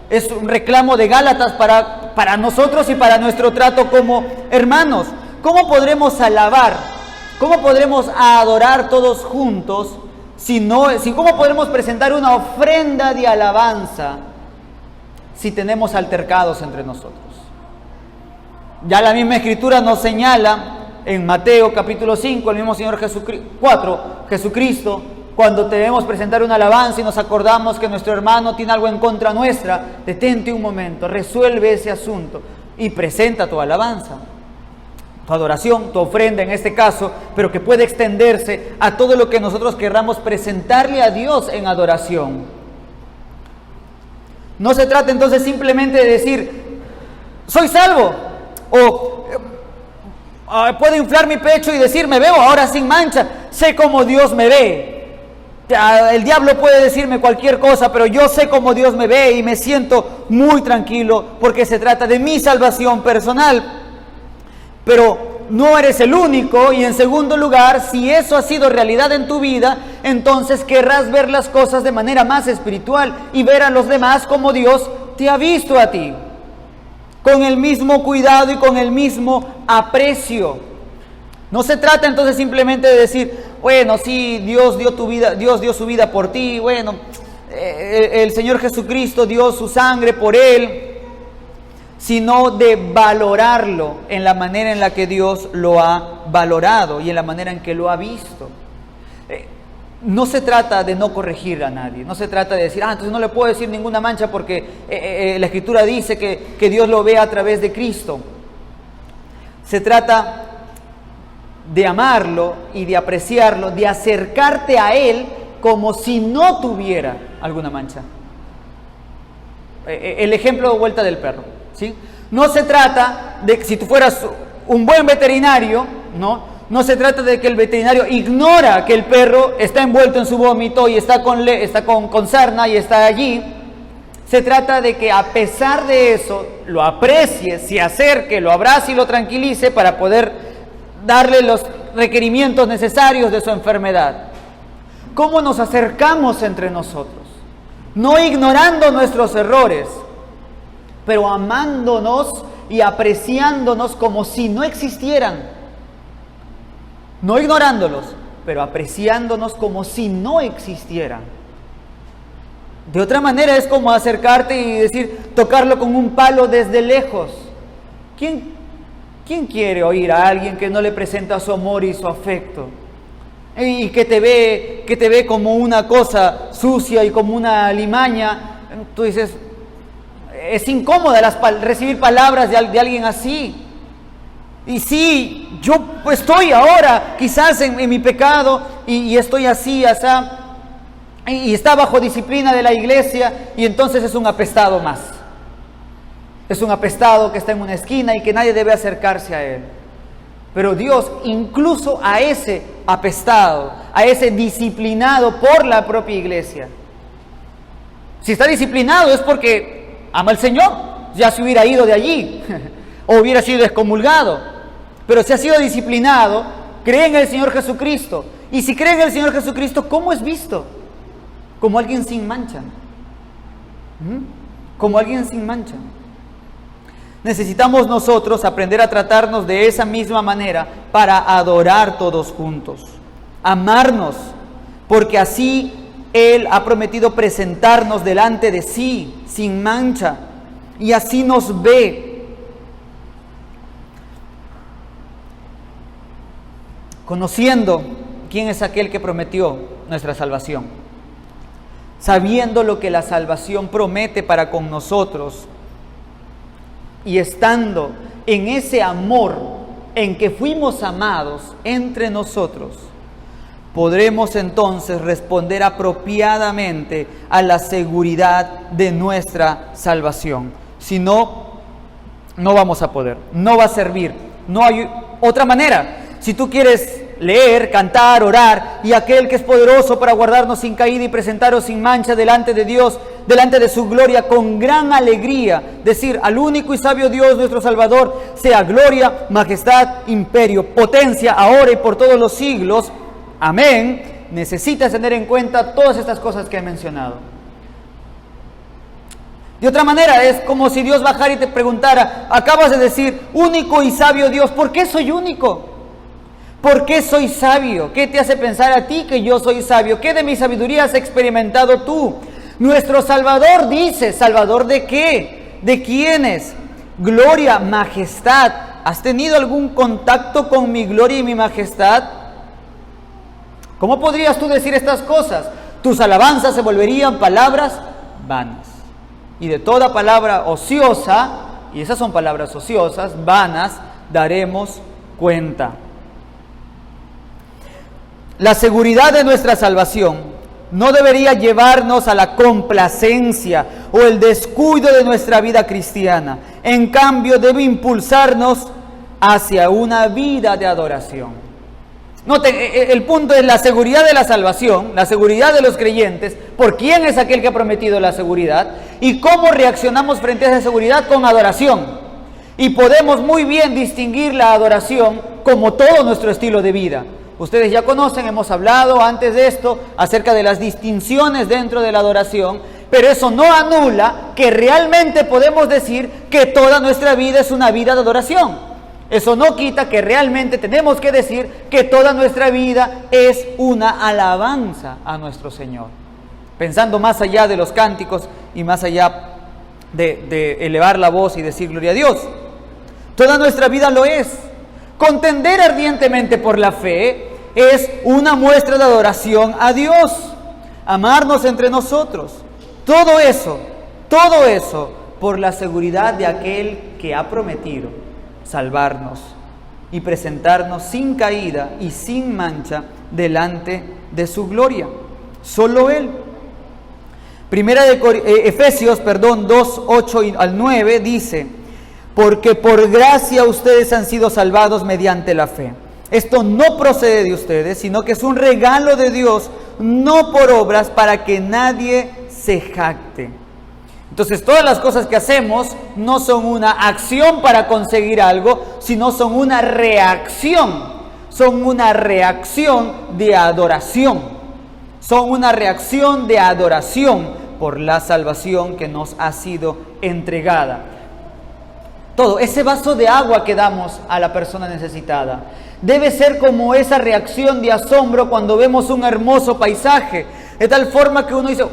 Es un reclamo de Gálatas para nosotros y para nuestro trato como hermanos. ¿Cómo podremos alabar? ¿Cómo podremos adorar todos juntos? ¿Cómo podremos presentar una ofrenda de alabanza si tenemos altercados entre nosotros? Ya la misma Escritura nos señala en Mateo capítulo 5, el mismo Señor Jesucristo, cuando debemos presentar una alabanza y nos acordamos que nuestro hermano tiene algo en contra nuestra, detente un momento, resuelve ese asunto y presenta tu alabanza, tu adoración, tu ofrenda en este caso, pero que puede extenderse a todo lo que nosotros querramos presentarle a Dios en adoración. No se trata entonces simplemente de decir: soy salvo, o puedo inflar mi pecho y decir: me veo ahora sin mancha, sé cómo Dios me ve. El diablo puede decirme cualquier cosa, pero yo sé cómo Dios me ve y me siento muy tranquilo porque se trata de mi salvación personal. Pero no eres el único, y en segundo lugar, si eso ha sido realidad en tu vida, entonces querrás ver las cosas de manera más espiritual y ver a los demás como Dios te ha visto a ti, con el mismo cuidado y con el mismo aprecio. No se trata entonces simplemente de decir: bueno, sí, Dios dio su vida por ti, bueno, el Señor Jesucristo dio su sangre por él, sino de valorarlo en la manera en la que Dios lo ha valorado y en la manera en que lo ha visto. No se trata de no corregir a nadie, no se trata de decir: entonces no le puedo decir ninguna mancha porque la Escritura dice que Dios lo ve a través de Cristo. Se trata de amarlo y de apreciarlo, de acercarte a Él como si no tuviera alguna mancha. El ejemplo de vuelta del perro, ¿sí? No se trata de que si tú fueras un buen veterinario, no se trata de que el veterinario ignora que el perro está envuelto en su vómito y está con sarna y está allí. Se trata de que a pesar de eso lo aprecie, se acerque, lo abrace y lo tranquilice para poder darle los requerimientos necesarios de su enfermedad. cómo nos acercamos entre nosotros, no ignorando nuestros errores, pero amándonos y apreciándonos como si no existieran, no ignorándolos, pero apreciándonos como si no existieran. De otra manera es como acercarte y decir, tocarlo con un palo desde lejos. ¿Quién quiere oír a alguien que no le presenta su amor y su afecto? Y que te ve como una cosa sucia y como una alimaña. Tú dices, es incómoda recibir palabras de alguien así. Y sí, yo estoy ahora quizás en mi pecado y estoy así, y está bajo disciplina de la iglesia, y entonces es un apestado más. Es un apestado que está en una esquina y que nadie debe acercarse a él. Pero Dios, incluso a ese apestado, a ese disciplinado por la propia iglesia, si está disciplinado es porque ama al Señor, ya se hubiera ido de allí o hubiera sido excomulgado. Pero si ha sido disciplinado, cree en el Señor Jesucristo. Y si cree en el Señor Jesucristo, ¿cómo es visto? Como alguien sin mancha. Como alguien sin mancha. Necesitamos nosotros aprender a tratarnos de esa misma manera para adorar todos juntos, amarnos, porque así Él ha prometido presentarnos delante de sí, sin mancha, y así nos ve. Conociendo quién es aquel que prometió nuestra salvación, sabiendo lo que la salvación promete para con nosotros, y estando en ese amor en que fuimos amados entre nosotros, podremos entonces responder apropiadamente a la seguridad de nuestra salvación. Si no, no vamos a poder, no va a servir, no hay otra manera. Si tú quieres leer, cantar, orar, y aquel que es poderoso para guardarnos sin caída y presentaros sin mancha delante de Dios, delante de su gloria, con gran alegría, decir al único y sabio Dios nuestro Salvador, sea gloria, majestad, imperio, potencia, ahora y por todos los siglos, amén. Necesitas tener en cuenta todas estas cosas que he mencionado. De otra manera, es como si Dios bajara y te preguntara, acabas de decir, único y sabio Dios, ¿por qué soy único? ¿Por qué soy sabio? ¿Qué te hace pensar a ti que yo soy sabio? ¿Qué de mi sabiduría has experimentado tú? Nuestro Salvador dice, ¿Salvador de qué? ¿De quiénes? Gloria, majestad. ¿Has tenido algún contacto con mi gloria y mi majestad? ¿Cómo podrías tú decir estas cosas? Tus alabanzas se volverían palabras vanas. Y de toda palabra ociosa, y esas son palabras ociosas, vanas, daremos cuenta. La seguridad de nuestra salvación no debería llevarnos a la complacencia o el descuido de nuestra vida cristiana. En cambio, debe impulsarnos hacia una vida de adoración. Note, el punto es la seguridad de la salvación, la seguridad de los creyentes, por quién es aquel que ha prometido la seguridad y cómo reaccionamos frente a esa seguridad con adoración. Y podemos muy bien distinguir la adoración como todo nuestro estilo de vida. Ustedes ya conocen, hemos hablado antes de esto acerca de las distinciones dentro de la adoración, pero eso no anula que realmente podemos decir que toda nuestra vida es una vida de adoración. Eso no quita que realmente tenemos que decir que toda nuestra vida es una alabanza a nuestro Señor. Pensando más allá de los cánticos y más allá de elevar la voz y decir gloria a Dios. Toda nuestra vida lo es. Contender ardientemente por la fe es una muestra de adoración a Dios. Amarnos entre nosotros. Todo eso por la seguridad de aquel que ha prometido salvarnos y presentarnos sin caída y sin mancha delante de su gloria. Solo Él. Efesios 2, 8 al 9 dice: porque por gracia ustedes han sido salvados mediante la fe. Esto no procede de ustedes, sino que es un regalo de Dios, no por obras, para que nadie se jacte. Entonces, todas las cosas que hacemos no son una acción para conseguir algo, sino son una reacción. Son una reacción de adoración. son una reacción de adoración por la salvación que nos ha sido entregada. Todo, ese vaso de agua que damos a la persona necesitada, debe ser como esa reacción de asombro cuando vemos un hermoso paisaje, de tal forma que uno dice,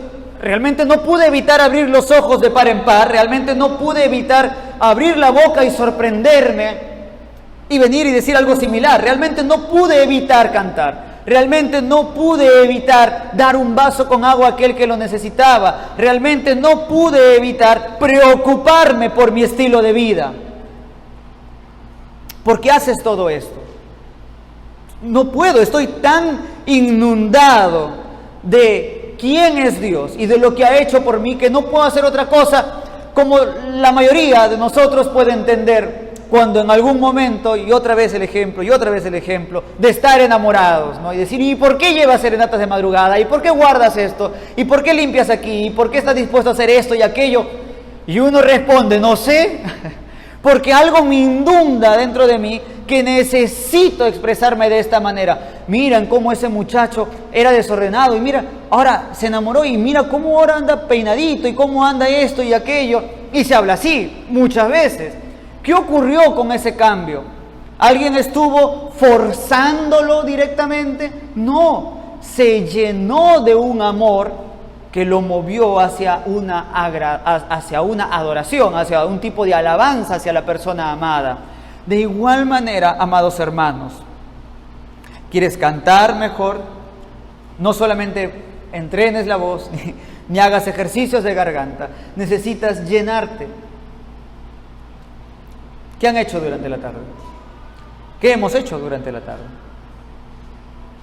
realmente no pude evitar abrir los ojos de par en par, realmente no pude evitar abrir la boca y sorprenderme y venir y decir algo similar, realmente no pude evitar cantar, realmente no pude evitar dar un vaso con agua a aquel que lo necesitaba, realmente no pude evitar preocuparme por mi estilo de vida. ¿Por qué haces todo esto? No puedo, estoy tan inundado de quién es Dios y de lo que ha hecho por mí que no puedo hacer otra cosa como la mayoría de nosotros puede entender cuando en algún momento, y otra vez el ejemplo, de estar enamorados, ¿no? Y decir, ¿y por qué llevas serenatas de madrugada? ¿Y por qué guardas esto? ¿Y por qué limpias aquí? ¿Y por qué estás dispuesto a hacer esto y aquello? Y uno responde, no sé, porque algo me inunda dentro de mí que necesito expresarme de esta manera. Miran cómo ese muchacho era desordenado y mira, ahora se enamoró y mira cómo ahora anda peinadito y cómo anda esto y aquello. Y se habla así muchas veces. ¿Qué ocurrió con ese cambio? ¿Alguien estuvo forzándolo directamente? No, se llenó de un amor que lo movió hacia una adoración, hacia un tipo de alabanza hacia la persona amada. De igual manera, amados hermanos, ¿quieres cantar mejor? No solamente entrenes la voz, ni hagas ejercicios de garganta, necesitas llenarte. ¿Qué han hecho durante la tarde? ¿Qué hemos hecho durante la tarde?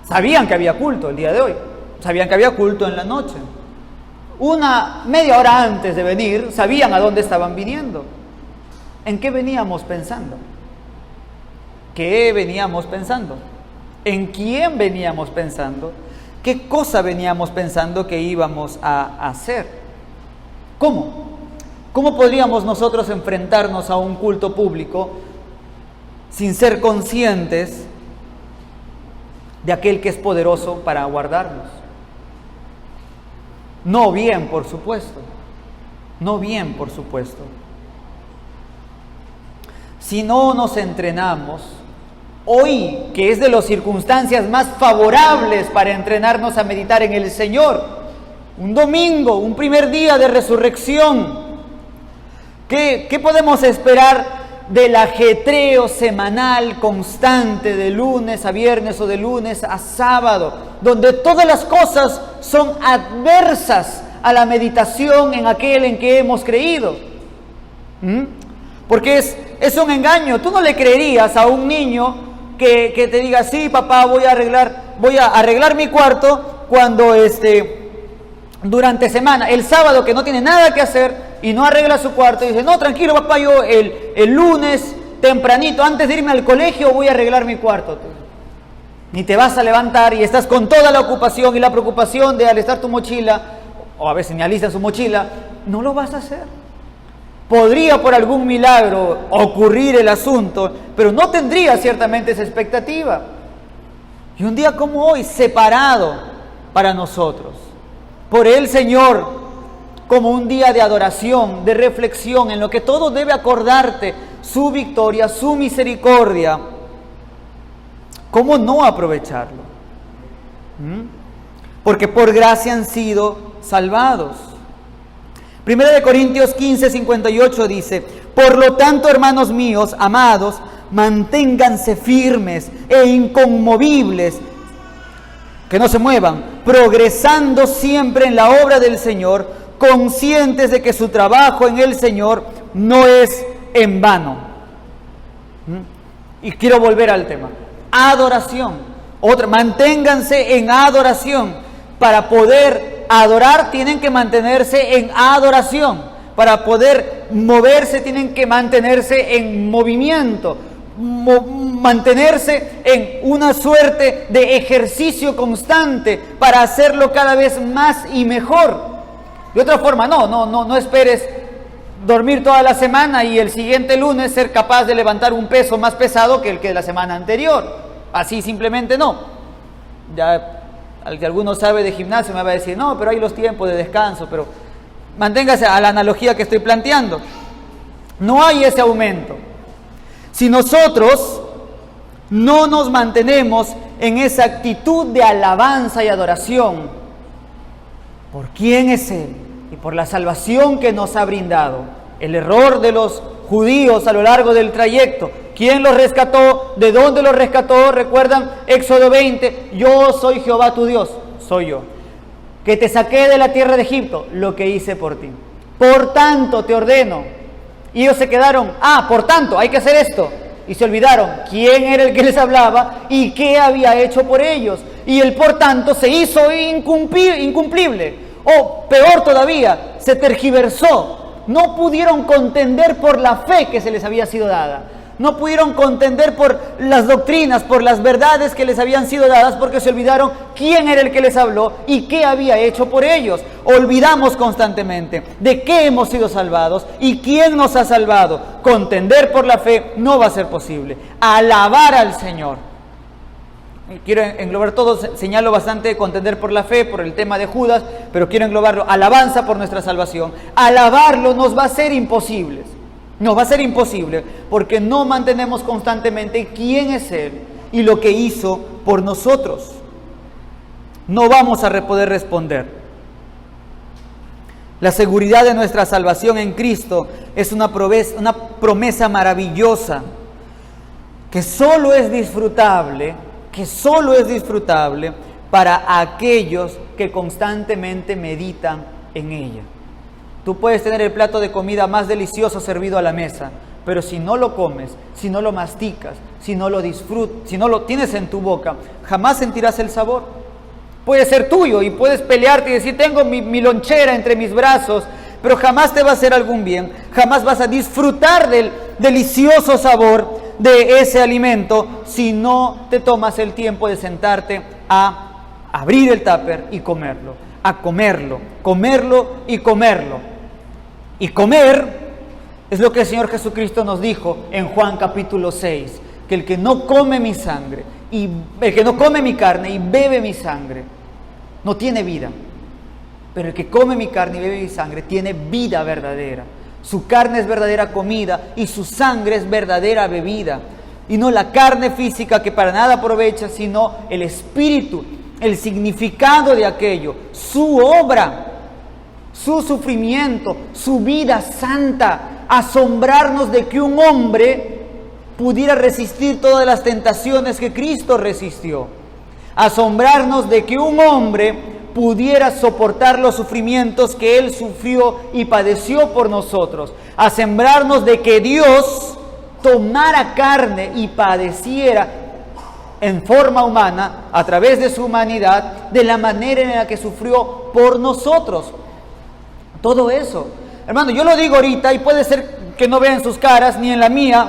Sabían que había culto el día de hoy, sabían que había culto en la noche. Una media hora antes de venir, sabían a dónde estaban viniendo. ¿En qué veníamos pensando? ¿Qué veníamos pensando? ¿En quién veníamos pensando? ¿Qué cosa veníamos pensando que íbamos a hacer? ¿Cómo? ¿Cómo podríamos nosotros enfrentarnos a un culto público sin ser conscientes de aquel que es poderoso para guardarnos? No bien, por supuesto. No bien, por supuesto. Si no nos entrenamos, hoy, que es de las circunstancias más favorables para entrenarnos a meditar en el Señor, un domingo, un primer día de resurrección, ¿qué podemos esperar del ajetreo semanal constante de lunes a viernes o de lunes a sábado, donde todas las cosas son adversas a la meditación en aquel en que hemos creído? Porque es un engaño. Tú no le creerías a un niño que te diga, sí, papá, voy a arreglar mi cuarto cuando durante semana, el sábado que no tiene nada que hacer y no arregla su cuarto, y dice, no, tranquilo papá, yo el lunes tempranito, antes de irme al colegio, voy a arreglar mi cuarto. Ni te vas a levantar y estás con toda la ocupación y la preocupación de alistar tu mochila, o a veces ni alistas su mochila, no lo vas a hacer. Podría por algún milagro ocurrir el asunto, pero no tendría ciertamente esa expectativa. Y un día como hoy, separado para nosotros, por el Señor, como un día de adoración, de reflexión, en lo que todo debe acordarte, su victoria, su misericordia. ¿Cómo no aprovecharlo? Porque por gracia han sido salvados. Primera de Corintios 15:58 dice, por lo tanto, hermanos míos, amados, manténganse firmes e inconmovibles, que no se muevan, progresando siempre en la obra del Señor, conscientes de que su trabajo en el Señor no es en vano. Y quiero volver al tema. Adoración. Manténganse en adoración. Para poder adorar tienen que mantenerse en adoración. Para poder moverse tienen que mantenerse en movimiento. Mantenerse en una suerte de ejercicio constante para hacerlo cada vez más y mejor. De otra forma, no esperes dormir toda la semana y el siguiente lunes ser capaz de levantar un peso más pesado que el que de la semana anterior. Así simplemente no. Ya Al que alguno sabe de gimnasio me va a decir, no, pero hay los tiempos de descanso, pero manténgase a la analogía que estoy planteando. No hay ese aumento. Si nosotros no nos mantenemos en esa actitud de alabanza y adoración por quién es Él y por la salvación que nos ha brindado, el error de los judíos a lo largo del trayecto, ¿quién los rescató? ¿De dónde los rescató? ¿Recuerdan Éxodo 20? Yo soy Jehová tu Dios, soy yo, que te saqué de la tierra de Egipto, lo que hice por ti. Por tanto te ordeno. Y ellos se quedaron, por tanto, hay que hacer esto. Y se olvidaron quién era el que les hablaba y qué había hecho por ellos. Y el por tanto se hizo incumplible. O peor todavía, se tergiversó. No pudieron contender por la fe que se les había sido dada. No pudieron contender por las doctrinas, por las verdades que les habían sido dadas, porque se olvidaron quién era el que les habló y qué había hecho por ellos. Olvidamos constantemente de qué hemos sido salvados y quién nos ha salvado. Contender por la fe no va a ser posible. Alabar al Señor. Quiero englobar todo, señalo bastante contender por la fe, por el tema de Judas, pero quiero englobarlo, alabanza por nuestra salvación. Alabarlo nos va a ser imposible. Nos va a ser imposible porque no mantenemos constantemente quién es Él y lo que hizo por nosotros. No vamos a poder responder. La seguridad de nuestra salvación en Cristo es una promesa maravillosa que solo es disfrutable para aquellos que constantemente meditan en ella. Tú puedes tener el plato de comida más delicioso servido a la mesa, pero si no lo comes, si no lo masticas, si no lo disfrutas, si no lo tienes en tu boca, jamás sentirás el sabor. Puede ser tuyo y puedes pelearte y decir, tengo mi lonchera entre mis brazos, pero jamás te va a hacer algún bien, jamás vas a disfrutar del delicioso sabor de ese alimento si no te tomas el tiempo de sentarte a abrir el tupper y comerlo, comerlo y comerlo. Y comer es lo que el Señor Jesucristo nos dijo en Juan capítulo 6, que el que no come mi sangre, y el que no come mi carne y bebe mi sangre, no tiene vida. Pero el que come mi carne y bebe mi sangre tiene vida verdadera. Su carne es verdadera comida y su sangre es verdadera bebida. Y no la carne física que para nada aprovecha, sino el espíritu, el significado de aquello, su obra, su sufrimiento, su vida santa. Asombrarnos de que un hombre pudiera resistir todas las tentaciones que Cristo resistió. Asombrarnos de que un hombre pudiera soportar los sufrimientos que Él sufrió y padeció por nosotros. Asombrarnos de que Dios tomara carne y padeciera en forma humana, a través de su humanidad, de la manera en la que sufrió por nosotros. Todo eso, hermano, yo lo digo ahorita y puede ser que no vean sus caras, ni en la mía,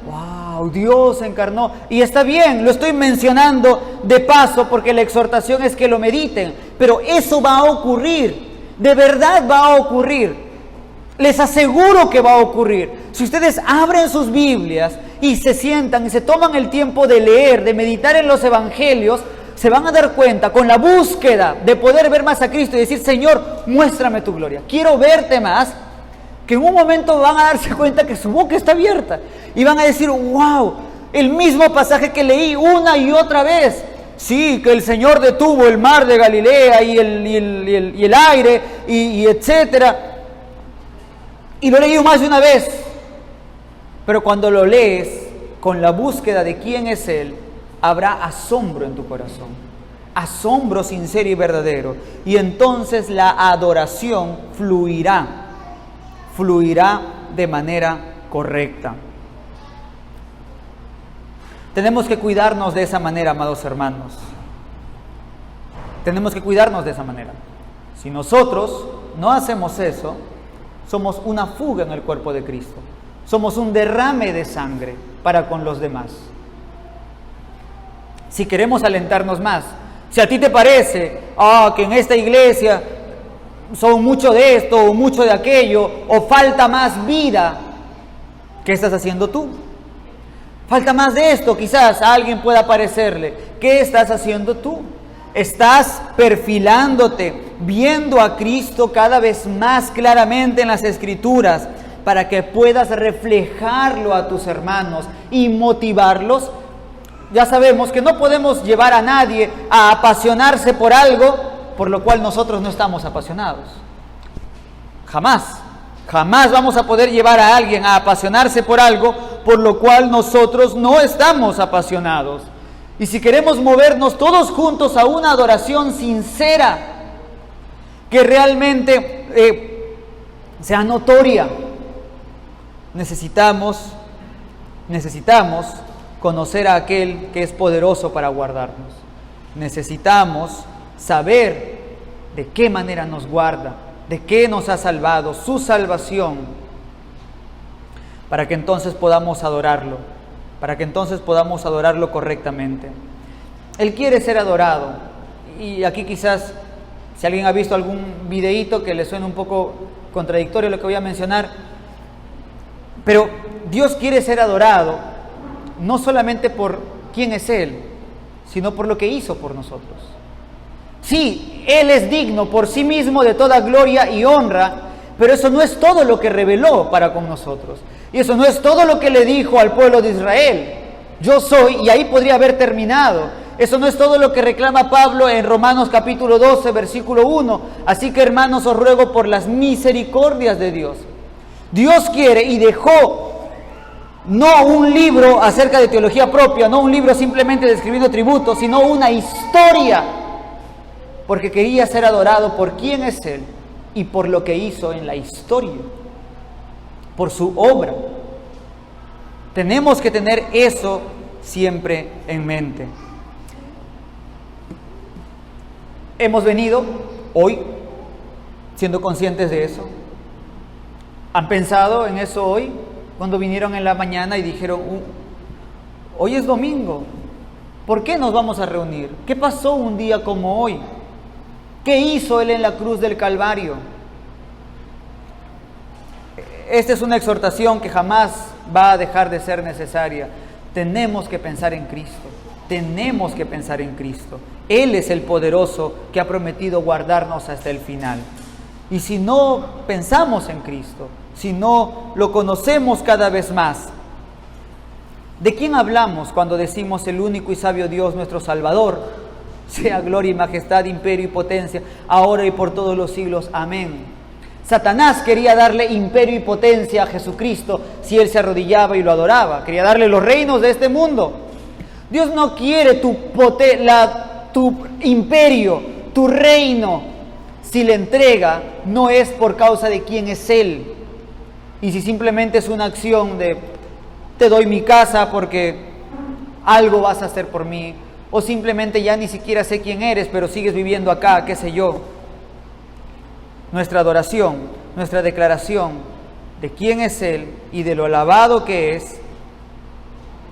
wow, Dios se encarnó. Y está bien, lo estoy mencionando de paso porque la exhortación es que lo mediten. Pero eso va a ocurrir, de verdad va a ocurrir. Les aseguro que va a ocurrir. Si ustedes abren sus Biblias y se sientan y se toman el tiempo de leer, de meditar en los evangelios, se van a dar cuenta con la búsqueda de poder ver más a Cristo y decir, Señor, muéstrame tu gloria, quiero verte más, que en un momento van a darse cuenta que su boca está abierta y van a decir, wow, el mismo pasaje que leí una y otra vez. Sí, que el Señor detuvo el mar de Galilea y el aire y etcétera. Y lo he leído más de una vez. Pero cuando lo lees con la búsqueda de quién es Él, habrá asombro en tu corazón. Asombro sincero y verdadero. Y entonces la adoración fluirá de manera correcta. Tenemos que cuidarnos de esa manera, amados hermanos. Tenemos que cuidarnos de esa manera. Si nosotros no hacemos eso, somos una fuga en el cuerpo de Cristo. Somos un derrame de sangre para con los demás. Si queremos alentarnos más, si a ti te parece que en esta iglesia son mucho de esto o mucho de aquello, o falta más vida, ¿qué estás haciendo tú? Falta más de esto, quizás a alguien pueda parecerle. ¿Qué estás haciendo tú? Estás perfilándote, viendo a Cristo cada vez más claramente en las Escrituras, para que puedas reflejarlo a tus hermanos y motivarlos. Ya sabemos que no podemos llevar a nadie a apasionarse por algo por lo cual nosotros no estamos apasionados. Jamás vamos a poder llevar a alguien a apasionarse por algo por lo cual nosotros no estamos apasionados. Y si queremos movernos todos juntos a una adoración sincera, que realmente sea notoria, necesitamos conocer a aquel que es poderoso para guardarnos. Necesitamos saber de qué manera nos guarda, de qué nos ha salvado, su salvación, para que entonces podamos adorarlo, correctamente. Él quiere ser adorado. Y aquí quizás, si alguien ha visto algún videíto que le suene un poco contradictorio lo que voy a mencionar, pero Dios quiere ser adorado no solamente por quién es Él, sino por lo que hizo por nosotros. Sí, Él es digno por sí mismo de toda gloria y honra, pero eso no es todo lo que reveló para con nosotros. Y eso no es todo lo que le dijo al pueblo de Israel. Yo soy, y ahí podría haber terminado. Eso no es todo lo que reclama Pablo en Romanos capítulo 12, versículo 1. Así que, hermanos, os ruego por las misericordias de Dios. Dios quiere y dejó no un libro acerca de teología propia, no un libro simplemente describiendo tributos, sino una historia, porque quería ser adorado por quién es Él y por lo que hizo en la historia, por su obra. Tenemos que tener eso siempre en mente. Hemos venido hoy siendo conscientes de eso. ¿Han pensado en eso hoy? Cuando vinieron en la mañana y dijeron, hoy es domingo, ¿por qué nos vamos a reunir? ¿Qué pasó un día como hoy? ¿Qué hizo Él en la cruz del Calvario? Esta es una exhortación que jamás va a dejar de ser necesaria. Tenemos que pensar en Cristo. Tenemos que pensar en Cristo. Él es el poderoso que ha prometido guardarnos hasta el final. Y si no pensamos en Cristo, si no lo conocemos cada vez más, ¿de quién hablamos cuando decimos el único y sabio Dios, nuestro Salvador? Sea gloria y majestad, imperio y potencia, ahora y por todos los siglos. Amén. Satanás quería darle imperio y potencia a Jesucristo si Él se arrodillaba y lo adoraba. Quería darle los reinos de este mundo. Dios no quiere tu imperio, tu reino. Si le entrega, no es por causa de quién es Él. Y si simplemente es una acción de te doy mi casa porque algo vas a hacer por mí, o simplemente ya ni siquiera sé quién eres, pero sigues viviendo acá, qué sé yo. Nuestra adoración, nuestra declaración de quién es Él y de lo alabado que es,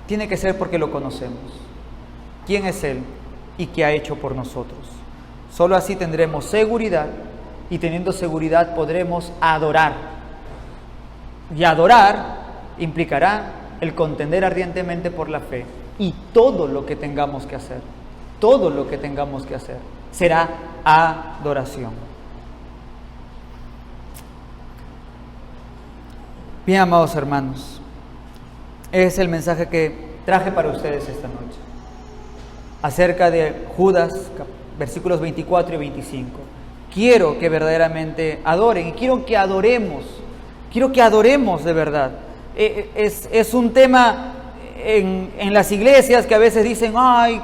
tiene que ser porque lo conocemos. ¿Quién es Él y qué ha hecho por nosotros? Solo así tendremos seguridad, y teniendo seguridad podremos adorar. Y adorar implicará el contender ardientemente por la fe. Y todo lo que tengamos que hacer, será adoración. Bien, amados hermanos, es el mensaje que traje para ustedes esta noche, acerca de Judas, versículos 24 y 25. Quiero que verdaderamente adoren, y quiero que adoremos de verdad. Es un tema en las iglesias que a veces dicen, ay,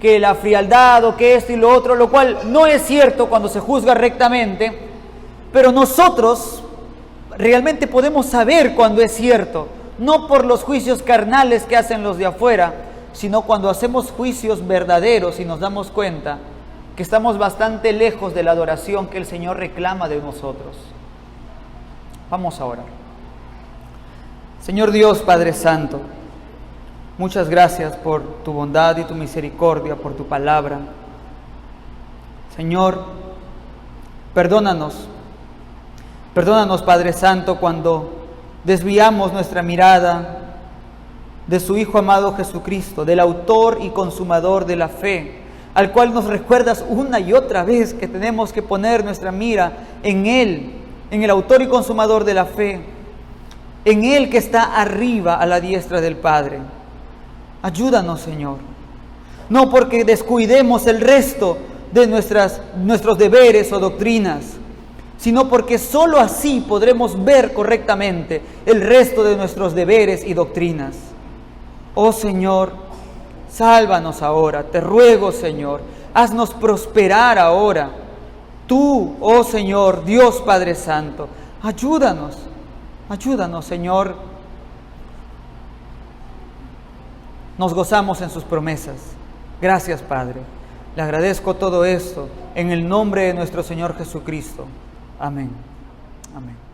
que la frialdad o que esto y lo otro, lo cual no es cierto cuando se juzga rectamente, pero nosotros realmente podemos saber cuando es cierto, no por los juicios carnales que hacen los de afuera, sino cuando hacemos juicios verdaderos y nos damos cuenta que estamos bastante lejos de la adoración que el Señor reclama de nosotros. Vamos a orar. Señor Dios, Padre Santo, muchas gracias por tu bondad y tu misericordia, por tu palabra. Señor, perdónanos, Padre Santo, cuando desviamos nuestra mirada de su Hijo amado Jesucristo, del autor y consumador de la fe, al cual nos recuerdas una y otra vez que tenemos que poner nuestra mira en Él, en el autor y consumador de la fe, en Él que está arriba a la diestra del Padre. Ayúdanos, Señor, no porque descuidemos el resto de nuestros deberes o doctrinas, sino porque sólo así podremos ver correctamente el resto de nuestros deberes y doctrinas. Oh Señor, sálvanos ahora, te ruego, Señor, haznos prosperar ahora. Tú, oh Señor, Dios Padre Santo, ayúdanos, Señor. Nos gozamos en sus promesas. Gracias, Padre. Le agradezco todo esto en el nombre de nuestro Señor Jesucristo. Amén. Amén.